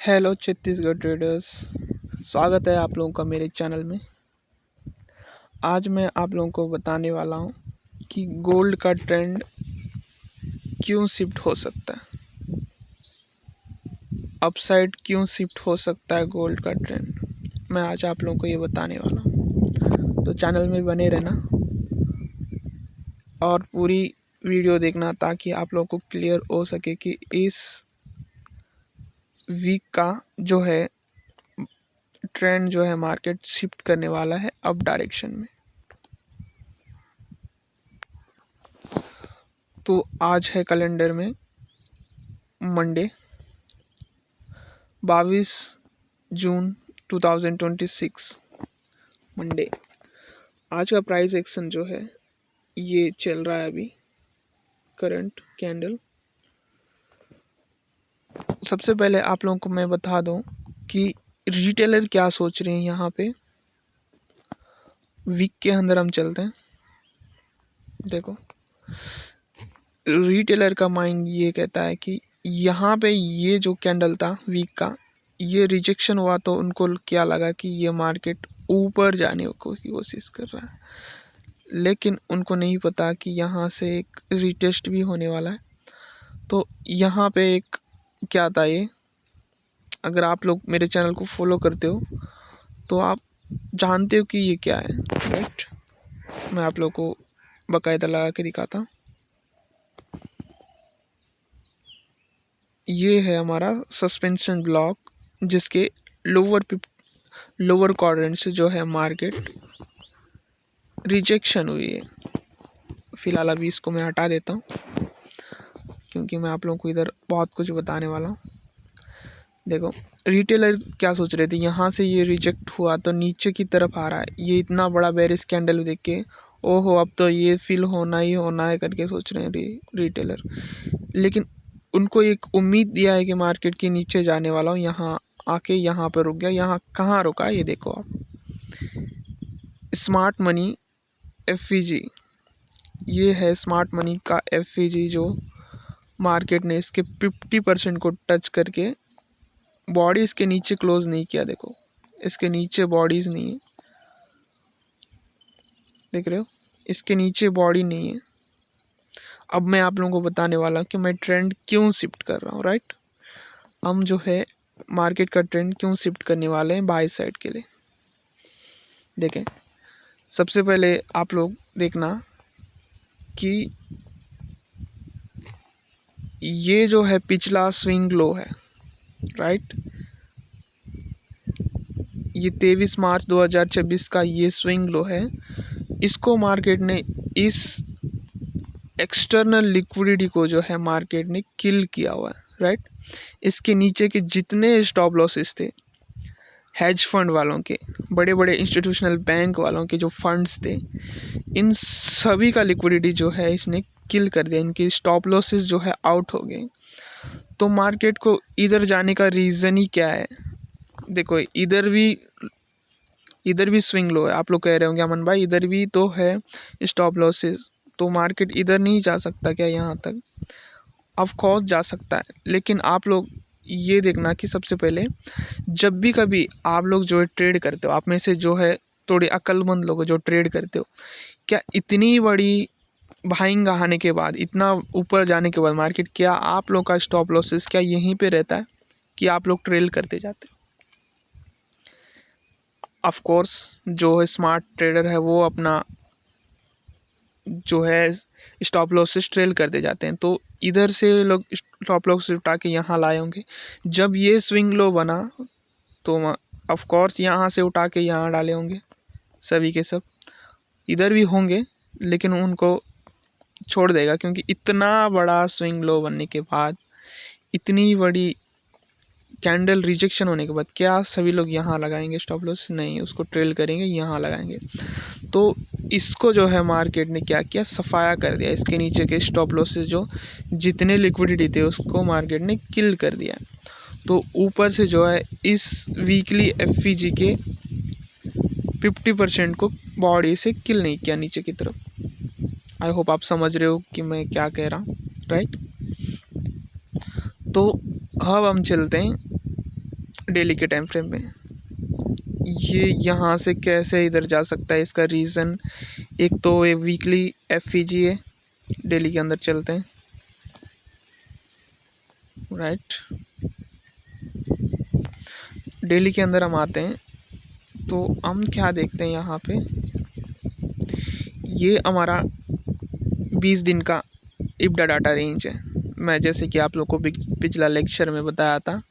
Hello Chhattisgarh traders. स्वागत है आप लोगों का मेरे चैनल में। आज मैं आप लोगों को बताने वाला हूँ कि गोल्ड का ट्रेंड क्यों शिफ्ट हो सकता है, अपसाइड क्यों शिफ्ट हो सकता है गोल्ड का ट्रेंड। मैं आज आप लोगों को ये बताने वाला हूँ, तो चैनल में बने रहना और पूरी वीडियो देखना ताकि आप लोगों को क्लियर हो सके कि इस वीक का जो है ट्रेंड जो है मार्केट शिफ्ट करने वाला है अप डायरेक्शन में। तो आज है कैलेंडर में मंडे 22 जून 2026 मंडे। आज का प्राइस एक्शन जो है ये चल रहा है अभी करंट कैंडल। सबसे पहले आप लोगों को मैं बता दूं कि रिटेलर क्या सोच रहे हैं। यहाँ पे वीक के अंदर हम चलते हैं। देखो, रिटेलर का माइंड ये कहता है कि यहाँ पे ये जो कैंडल था वीक का, ये रिजेक्शन हुआ तो उनको क्या लगा कि ये मार्केट ऊपर जाने की कोशिश कर रहा है, लेकिन उनको नहीं पता कि यहाँ से एक रिटेस्ट भी होने वाला है। तो यहाँ पे एक क्या था ये, अगर आप लोग मेरे चैनल को फॉलो करते हो तो आप जानते हो कि ये क्या है, राइट। मैं आप लोग को बाकायदा लगा के दिखाता हूँ। ये है हमारा सस्पेंशन ब्लॉक, जिसके लोअर क्वाड्रेंट से जो है मार्केट रिजेक्शन हुई है। फिलहाल अभी इसको मैं हटा देता हूँ क्योंकि मैं आप लोगों को इधर बहुत कुछ बताने वाला हूँ। देखो, रिटेलर क्या सोच रहे थे, यहाँ से ये रिजेक्ट हुआ तो नीचे की तरफ आ रहा है। ये इतना बड़ा बेरिश कैंडल देख के ओहो अब तो ये फिल होना ही होना है करके सोच रहे हैं रिटेलर। लेकिन उनको एक उम्मीद दिया है कि मार्केट के नीचे जाने वाला हूँ, यहाँ आके यहाँ पर रुक गया। यहाँ कहाँ रुका ये देखो आप, स्मार्ट मनी एफईजी। ये है स्मार्ट मनी का एफईजी जो मार्केट ने इसके 50% को टच करके बॉडी इसके नीचे क्लोज नहीं किया। देखो, इसके नीचे बॉडीज नहीं है, देख रहे हो, इसके नीचे बॉडी नहीं है। अब मैं आप लोगों को बताने वाला हूँ कि मैं ट्रेंड क्यों शिफ्ट कर रहा हूँ, राइट। हम जो है मार्केट का ट्रेंड क्यों शिफ्ट करने वाले हैं बाय साइड के लिए। देखें, सबसे पहले आप लोग देखना कि ये जो है पिछला स्विंग लो है, राइट। ये 23 मार्च 2026 का ये स्विंग लो है। इसको मार्केट ने इस एक्सटर्नल लिक्विडिटी को जो है मार्केट ने किल किया हुआ है, राइट। इसके नीचे के जितने स्टॉप लॉसेस थे हेज फंड वालों के, बड़े बड़े इंस्टीट्यूशनल बैंक वालों के जो फंड्स थे, इन सभी का लिक्विडिटी जो है इसने किल कर दिया। इनकी स्टॉप लॉसेस जो है आउट हो गए। तो मार्केट को इधर जाने का रीज़न ही क्या है। देखो, इधर भी स्विंग लो है। आप लोग कह रहे होंगे अमन भाई इधर भी तो है स्टॉप लॉसेस, तो मार्केट इधर नहीं जा सकता क्या यहाँ तक? ऑफ कोर्स जा सकता है, लेकिन आप लोग ये देखना कि सबसे पहले जब भी कभी आप लोग जो है ट्रेड करते हो, आप में से जो है थोड़े अक्लमंद लोग जो ट्रेड करते हो, क्या इतनी बड़ी बाइंग आने के बाद, इतना ऊपर जाने के बाद मार्केट, क्या आप लोग का स्टॉप लॉसेस क्या यहीं पे रहता है कि आप लोग ट्रेल करते जाते हो? ऑफ कोर्स जो है स्मार्ट ट्रेडर है वो अपना जो है स्टॉप लॉसेस ट्रेल करते जाते हैं। तो इधर से लोग स्टॉप लॉस उठा के यहाँ लाए होंगे। जब ये स्विंग लो बना तो ऑफ कोर्स यहाँ से उठा के यहाँ डाले होंगे। सभी के सब इधर भी होंगे, लेकिन उनको छोड़ देगा क्योंकि इतना बड़ा स्विंग लो बनने के बाद, इतनी बड़ी कैंडल रिजेक्शन होने के बाद क्या सभी लोग यहाँ लगाएंगे स्टॉप लॉस? नहीं, उसको ट्रेल करेंगे, यहाँ लगाएंगे। तो इसको जो है मार्केट ने क्या किया, सफाया कर दिया। इसके नीचे के स्टॉप लॉसेस जो जितने लिक्विडिटी थे उसको मार्केट ने किल कर दिया। तो ऊपर से जो है इस वीकली एफईजी के 50% को बॉडी से किल नहीं किया नीचे की तरफ। आई होप आप समझ रहे हो कि मैं क्या कह रहा हूँ, राइट। तो अब हम चलते हैं डेली के टाइम फ्रेम में। ये यहाँ से कैसे इधर जा सकता है, इसका रीज़न एक तो ये वीकली एफईजी है। डेली के अंदर चलते हैं, राइट। डेली के अंदर हम आते हैं तो हम क्या देखते हैं यहाँ पे, ये हमारा 20 दिन का इब्डा डाटा रेंज है। मैं जैसे कि आप लोग को पिछला लेक्चर में बताया था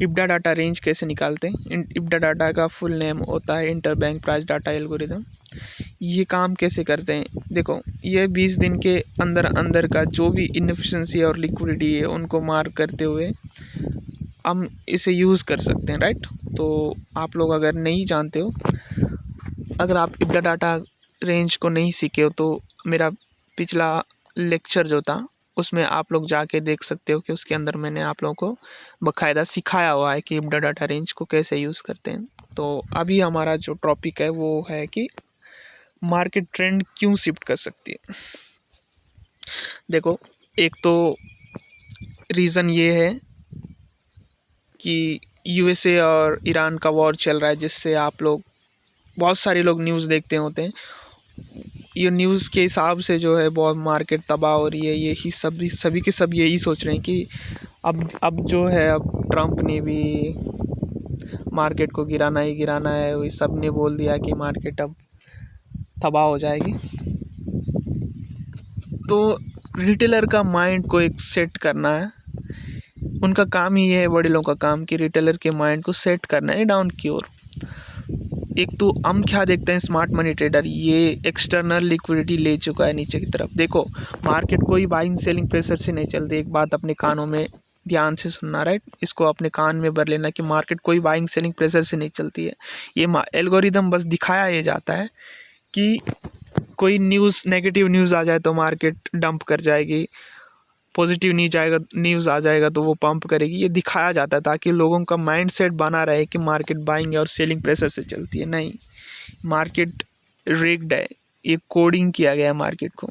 इब्डा डाटा रेंज कैसे निकालते हैं। इब्डा डाटा का फुल नेम होता है inter bank price data algorithm. ये काम कैसे करते हैं, देखो ये 20 दिन के अंदर अंदर का जो भी इनएफिशिएंसी और लिक्विडिटी है उनको मार्क करते हुए हम इसे यूज़ कर सकते हैं, राइट। तो आप लोग अगर नहीं जानते हो, अगर आप इब्डा डाटा रेंज को नहीं सीखे हो तो मेरा पिछला लेक्चर जो था उसमें आप लोग जाके देख सकते हो कि उसके अंदर मैंने आप लोगों को बाकायदा सिखाया हुआ है कि इब्डा डाटा रेंज को कैसे यूज़ करते हैं। तो अभी हमारा जो टॉपिक है वो है कि मार्केट ट्रेंड क्यों शिफ्ट कर सकती है। देखो एक तो रीज़न ये है कि यूएसए और ईरान का वॉर चल रहा है, जिससे आप लोग बहुत सारे लोग न्यूज़ देखते होते हैं। ये न्यूज़ के हिसाब से जो है बहुत मार्केट तबाह हो रही है। यही सभी के सब यही सोच रहे हैं कि अब जो है अब ट्रम्प ने भी मार्केट को गिराना ही गिराना है। वही सब ने बोल दिया कि मार्केट अब तबाह हो जाएगी। तो रिटेलर का माइंड को एक सेट करना है, उनका काम ही है, बड़े लोगों का काम कि रिटेलर के माइंड को सेट करना है डाउन की ओर। एक तो हम क्या देखते हैं, स्मार्ट मनी ट्रेडर ये एक्सटर्नल लिक्विडिटी ले चुका है नीचे की तरफ। देखो मार्केट कोई बाइंग सेलिंग प्रेशर से नहीं चलती। एक बात अपने कानों में ध्यान से सुनना, राइट। इसको अपने कान में भर लेना कि मार्केट कोई बाइंग सेलिंग प्रेशर से नहीं चलती है। ये एल्गोरिदम बस दिखाया ये जाता है कि कोई नेगेटिव न्यूज़ आ जाए तो मार्केट डंप कर जाएगी, पॉजिटिव न्यूज़ आ जाएगा तो वो पंप करेगी। ये दिखाया जाता है ताकि लोगों का माइंड सेट बना रहे कि मार्केट बाइंग और सेलिंग प्रेशर से चलती है। नहीं, मार्केट रिग्ड है, ये कोडिंग किया गया है मार्केट को।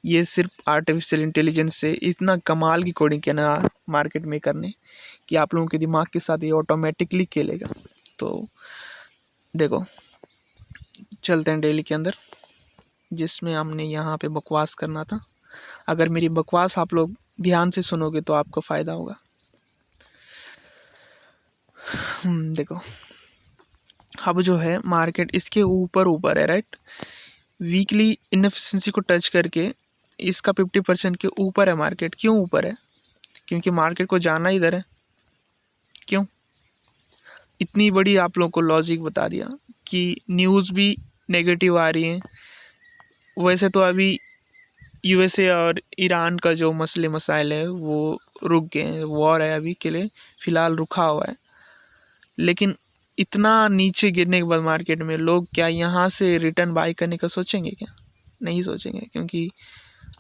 ये सिर्फ आर्टिफिशियल इंटेलिजेंस से इतना कमाल की कोडिंग किया ना मार्केट मेकर ने कि आप लोगों के दिमाग के साथ ये ऑटोमेटिकली खेलेगा। तो देखो चलते हैं डेली के अंदर, जिसमें हमने यहाँ पे बकवास करना था। अगर मेरी बकवास आप लोग ध्यान से सुनोगे तो आपको फ़ायदा होगा। देखो अब जो है मार्केट इसके ऊपर है, राइट। वीकली इनएफिशिएंसी को टच करके इसका 50% के ऊपर है मार्केट। क्यों ऊपर है, क्योंकि मार्केट को जाना इधर है। क्यों, इतनी बड़ी आप लोगों को लॉजिक बता दिया कि न्यूज़ भी नेगेटिव आ रही है। वैसे तो अभी यूएसए और ईरान का जो मसले मसाइल है वो रुक गए हैं, वॉर है अभी के लिए फ़िलहाल रुका हुआ है। लेकिन इतना नीचे गिरने के बाद मार्केट में लोग क्या यहाँ से रिटर्न बाई करने का सोचेंगे? क्या नहीं सोचेंगे, क्योंकि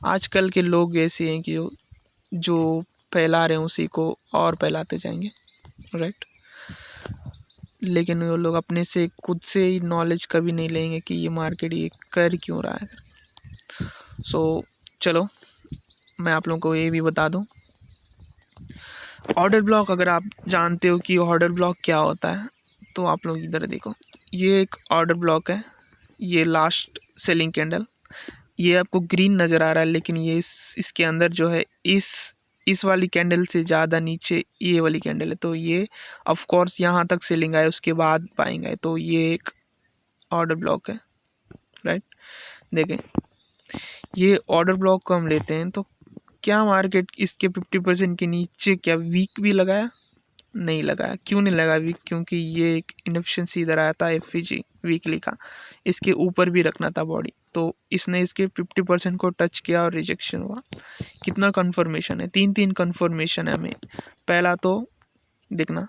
आजकल के लोग ऐसे हैं कि जो फैला रहे हैं उसी को और फैलाते जाएंगे, राइट। लेकिन वो लोग अपने से खुद से ही नॉलेज कभी नहीं लेंगे कि ये मार्केट ये कर क्यों रहा है। सो चलो मैं आप लोगों को ये भी बता दूं, ऑर्डर ब्लॉक अगर आप जानते हो कि ऑर्डर ब्लॉक क्या होता है तो आप लोग इधर देखो, ये एक ऑर्डर ब्लॉक है। ये लास्ट सेलिंग कैंडल, ये आपको ग्रीन नज़र आ रहा है, लेकिन ये इसके अंदर जो है इस वाली कैंडल से ज़्यादा नीचे ये वाली कैंडल है। तो ये ऑफ कोर्स यहाँ तक सेलिंग आए उसके बाद बाइंग आए, तो ये एक ऑर्डर ब्लॉक है, राइट। देखें ये ऑर्डर ब्लॉक को हम लेते हैं तो क्या मार्केट इसके 50% के नीचे क्या वीक भी लगाया? नहीं लगाया। क्यों नहीं लगा वीक? क्योंकि ये एक इनएफिशिएंसी इधर आया था एफईजी वीकली का, इसके ऊपर भी रखना था बॉडी, तो इसने इसके 50% को टच किया और रिजेक्शन हुआ। कितना कन्फर्मेशन है? तीन कन्फर्मेशन है हमें। पहला तो देखना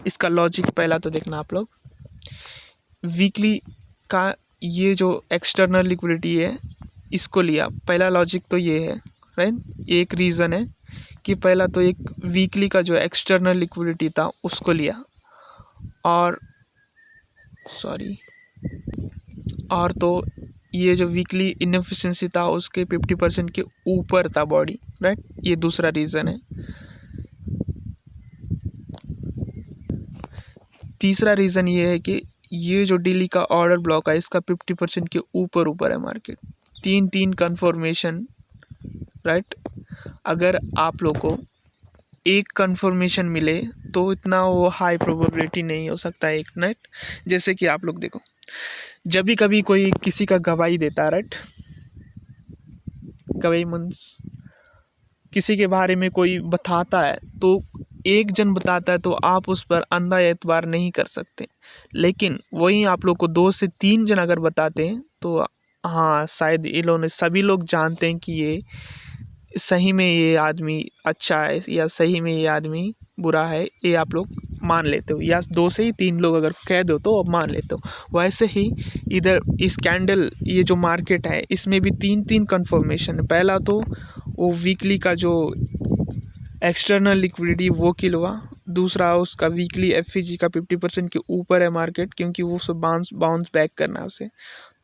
इसका लॉजिक, पहला तो देखना आप लोग वीकली का ये जो एक्सटर्नल लिक्विडिटी है इसको लिया। पहला लॉजिक तो ये है, राइट। एक रीज़न है कि पहला तो एक वीकली का जो एक्सटर्नल लिक्विडिटी था उसको लिया और तो ये जो वीकली इनएफिशिएंसी था उसके 50% के ऊपर था बॉडी, राइट। ये दूसरा रीज़न है। तीसरा रीज़न ये है कि ये जो डेली का ऑर्डर ब्लॉक है इसका 50% के ऊपर है मार्केट। तीन कन्फर्मेशन, राइट। अगर आप लोग को एक कन्फर्मेशन मिले तो इतना वो हाई प्रोबेबिलिटी नहीं हो सकता एक नेट। जैसे कि आप लोग देखो, जब भी कभी कोई किसी का गवाही देता है, राइट, गवाही मीन्स किसी के बारे में कोई बताता है, तो एक जन बताता है तो आप उस पर अंधा एतबार नहीं कर सकते। लेकिन वहीं आप लोग को 2 से 3 जन अगर बताते हैं तो हाँ, शायद इन्होंने सभी लोग जानते हैं कि ये सही में ये आदमी अच्छा है या सही में ये आदमी बुरा है, ये आप लोग मान लेते हो। या 2 से ही 3 लोग अगर कह दो तो अब मान लेते हो। वैसे ही इधर इस कैंडल, ये जो मार्केट है इसमें भी 3 कन्फर्मेशन है। पहला तो वो वीकली का जो एक्सटर्नल लिक्विडिटी वो किल हुआ। दूसरा उसका वीकली एफईजी का 50% के ऊपर है मार्केट, क्योंकि वो सब बाउंस बैक करना है उसे।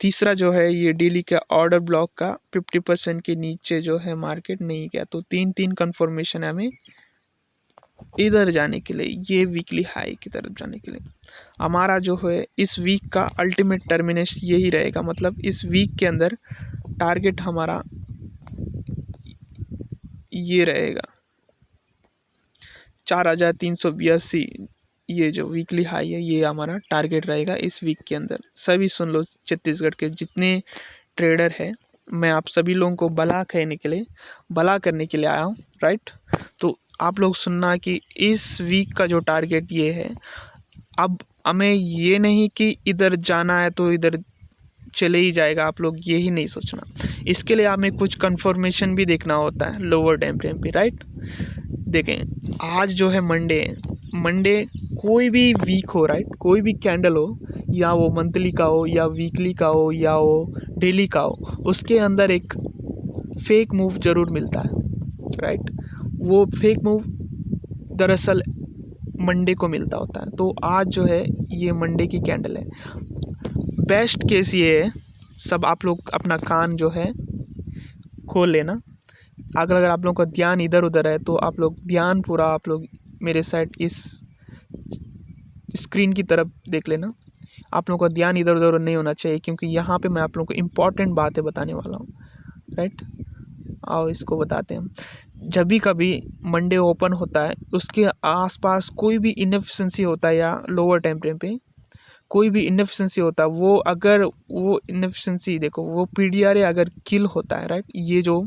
तीसरा जो है ये डेली का ऑर्डर ब्लॉक का 50% के नीचे जो है मार्केट नहीं गया। तो 3 कन्फर्मेशन है हमें इधर जाने के लिए, ये वीकली हाई की तरफ जाने के लिए। हमारा जो है इस वीक का अल्टीमेट टर्मिनेशन यही रहेगा, मतलब इस वीक के अंदर टारगेट हमारा ये रहेगा 4382। ये जो वीकली हाई है ये हमारा टारगेट रहेगा इस वीक के अंदर। सभी सुन लो, छत्तीसगढ़ के जितने ट्रेडर है, मैं आप सभी लोगों को भला करने के लिए आया हूँ, राइट। तो आप लोग सुनना कि इस वीक का जो टारगेट ये है। अब हमें ये नहीं कि इधर जाना है तो इधर चले ही जाएगा, आप लोग यही नहीं सोचना। इसके लिए हमें कुछ कंफर्मेशन भी देखना होता है लोअर टाइम फ्रेम पे, राइट। देखें, आज जो है मंडे कोई भी वीक हो, राइट, कोई भी कैंडल हो, या वो मंथली का हो या वीकली का हो या वो डेली का हो, उसके अंदर एक फेक मूव ज़रूर मिलता है, राइट। वो फेक मूव दरअसल मंडे को मिलता होता है। तो आज जो है ये मंडे की कैंडल है। बेस्ट केस ये है, सब आप लोग अपना कान जो है खोल लेना। अगर आप लोगों का ध्यान इधर उधर है तो आप लोग ध्यान पूरा आप लोग मेरे साइड इस स्क्रीन की तरफ देख लेना। आप लोगों का ध्यान इधर उधर नहीं होना चाहिए, क्योंकि यहाँ पे मैं आप लोगों को इम्पॉर्टेंट बातें बताने वाला हूँ, राइट। आओ इसको बताते हैं। जब भी कभी मंडे ओपन होता है उसके आसपास कोई भी इनएफिशिएंसी होता है या लोअर टाइम फ्रेम पे कोई भी इनएफिशिएंसी होता है, वो अगर वो इनएफिशिएंसी देखो, वो पीडीआरए अगर किल होता है, राइट, ये जो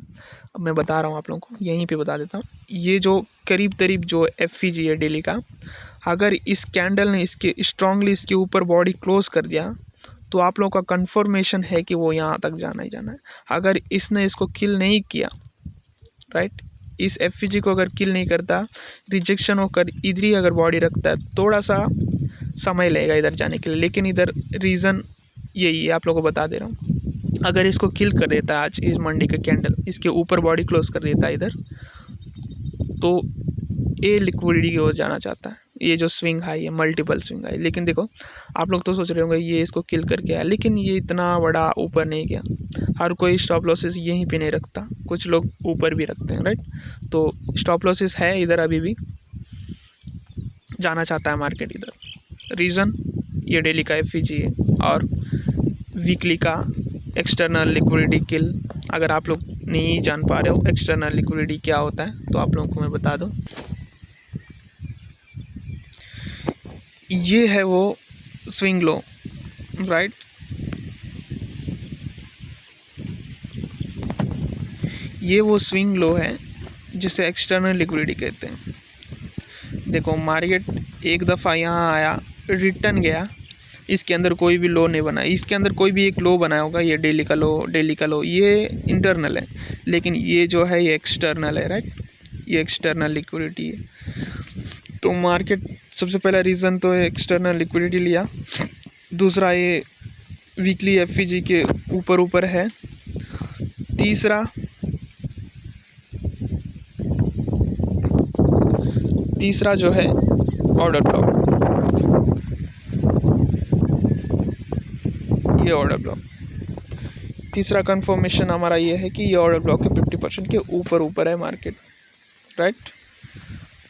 मैं बता रहा हूँ आप लोगों को, यहीं पे बता देता हूँ। ये जो करीब जो एफईजी है डेली का, अगर इस कैंडल ने इसके स्ट्रांगली इसके ऊपर बॉडी क्लोज कर दिया तो आप लोगों का कंफर्मेशन है कि वो यहाँ तक जाना ही जाना है। अगर इसने इसको किल नहीं किया, राइट, इस एफईजी को अगर किल नहीं करता, रिजेक्शन होकर इधर ही अगर बॉडी रखता है, थोड़ा सा समय लगेगा इधर जाने के लिए। लेकिन इधर रीज़न यही है, आप लोगों को बता दे रहा हूँ। अगर इसको किल कर देता है आज इस मंडी का कैंडल, इसके ऊपर बॉडी क्लोज कर देता है इधर, तो ये लिक्विडिटी की ओर जाना चाहता है। ये जो स्विंग हाई है, मल्टीपल स्विंग हाई। लेकिन देखो, आप लोग तो सोच रहे होंगे ये इसको किल करके आया, लेकिन ये इतना बड़ा ऊपर नहीं गया। हर कोई स्टॉप लॉसेस यहीं पे नहीं रखता, कुछ लोग ऊपर भी रखते हैं, राइट। तो स्टॉप लॉसेस है इधर, अभी भी जाना चाहता है मार्केट इधर। रीज़न ये डेली का एफईजी है और वीकली का एक्सटर्नल लिक्विडिटी किल। अगर आप लोग नहीं जान पा रहे हो एक्सटर्नल लिक्विडिटी क्या होता है तो आप लोगों को मैं बता दूं, ये है वो स्विंग लो, राइट। ये वो स्विंग लो है जिसे एक्सटर्नल लिक्विडिटी कहते हैं। देखो, मार्केट एक दफ़ा यहाँ आया, रिटर्न गया, इसके अंदर कोई भी लो नहीं बना। इसके अंदर कोई भी एक लो बनाया होगा, ये डेली का लो, ये इंटरनल है, लेकिन ये जो है ये एक्सटर्नल है, राइट। ये एक्सटर्नल लिक्विडिटी है। तो मार्केट सबसे पहला रीज़न तो एक्सटर्नल लिक्विडिटी लिया। दूसरा, ये वीकली एफईजी के ऊपर है। तीसरा जो है ऑर्डर ब्लॉक, ये ऑर्डर ब्लॉक। तीसरा कंफर्मेशन हमारा ये है कि ये ऑर्डर ब्लॉक के 50% के ऊपर है मार्केट, राइट।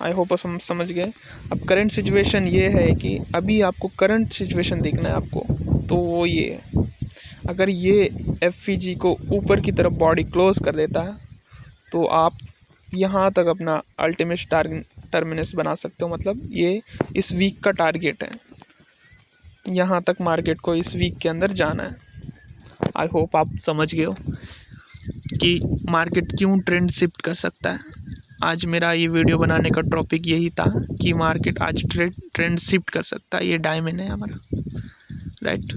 आई होप आप समझ गए। अब करंट सिचुएशन ये है कि अभी आपको करंट सिचुएशन देखना है आपको, तो वो ये है, अगर ये FVG को ऊपर की तरफ बॉडी क्लोज कर देता है तो आप यहाँ तक अपना अल्टीमेट टर्मिनस बना सकते हो। मतलब ये इस वीक का टारगेट है, यहाँ तक मार्केट को इस वीक के अंदर जाना है। आई होप आप समझ गए हो कि मार्केट क्यों ट्रेंड शिफ्ट कर सकता है। आज मेरा ये वीडियो बनाने का टॉपिक यही था कि मार्केट आज ट्रेंड शिफ्ट कर सकता है। ये डायमंड है हमारा, राइट।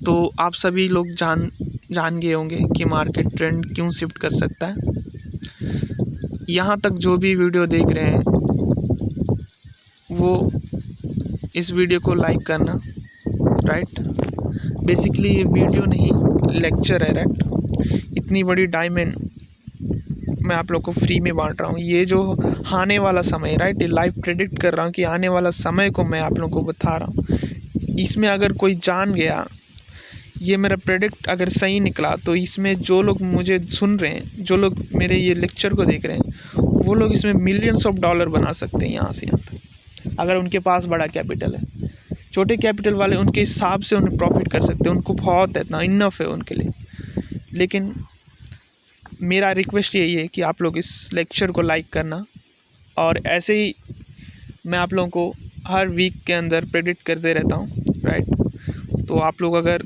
तो आप सभी लोग जान गए होंगे कि मार्केट ट्रेंड क्यों शिफ्ट कर सकता है। यहाँ तक जो भी वीडियो देख रहे हैं वो इस वीडियो को लाइक करना, राइट। बेसिकली ये वीडियो नहीं लेक्चर है, राइट। इतनी बड़ी डायमंड मैं आप लोग को फ्री में बांट रहा हूँ। ये जो आने वाला समय, राइट, ये लाइव प्रेडिक्ट कर रहा हूँ कि आने वाला समय को मैं आप लोगों को बता रहा हूँ। इसमें अगर कोई जान गया, ये मेरा प्रेडिक्ट अगर सही निकला, तो इसमें जो लोग मुझे सुन रहे हैं, जो लोग मेरे ये लेक्चर को देख रहे हैं, वो लोग इसमें मिलियंस ऑफ डॉलर बना सकते हैं यहाँ से यहाँ तक, अगर उनके पास बड़ा कैपिटल है। छोटे कैपिटल वाले उनके हिसाब से उन्हें प्रॉफिट कर सकते हैं, उनको बहुत है, इतना इनफ है उनके लिए। लेकिन मेरा रिक्वेस्ट यही है कि आप लोग इस लेक्चर को लाइक करना, और ऐसे ही मैं आप लोगों को हर वीक के अंदर प्रेडिक्ट करते रहता हूँ, राइट। तो आप लोग अगर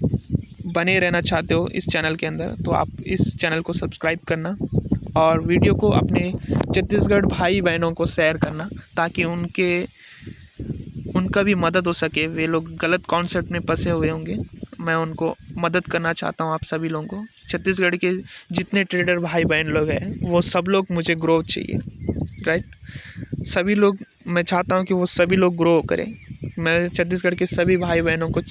बने रहना चाहते हो इस चैनल के अंदर, तो आप इस चैनल को सब्सक्राइब करना और वीडियो को अपने छत्तीसगढ़ भाई बहनों को शेयर करना, ताकि उनका भी मदद हो सके। वे लोग गलत कॉन्सेप्ट में फंसे हुए होंगे, मैं उनको मदद करना चाहता हूँ। आप सभी लोगों को, छत्तीसगढ़ के जितने ट्रेडर भाई बहन लोग हैं, वो सब लोग मुझे ग्रोथ चाहिए, राइट। सभी लोग, मैं चाहता हूँ कि वो सभी लोग ग्रो करें। मैं छत्तीसगढ़ के सभी भाई बहनों को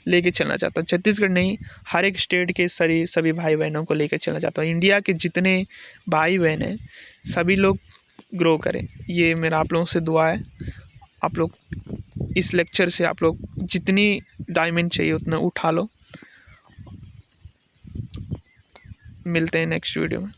लेके चलना चाहता हूँ। छत्तीसगढ़ नहीं, हर एक स्टेट के सभी भाई बहनों को लेकर चलना चाहता हूँ। इंडिया के जितने भाई बहन हैं, सभी लोग ग्रो करें, ये मेरा आप लोगों से दुआ है। आप लोग इस लेक्चर से आप लोग जितनी डायमंड चाहिए उतना उठा लो। मिलते हैं नेक्स्ट वीडियो में।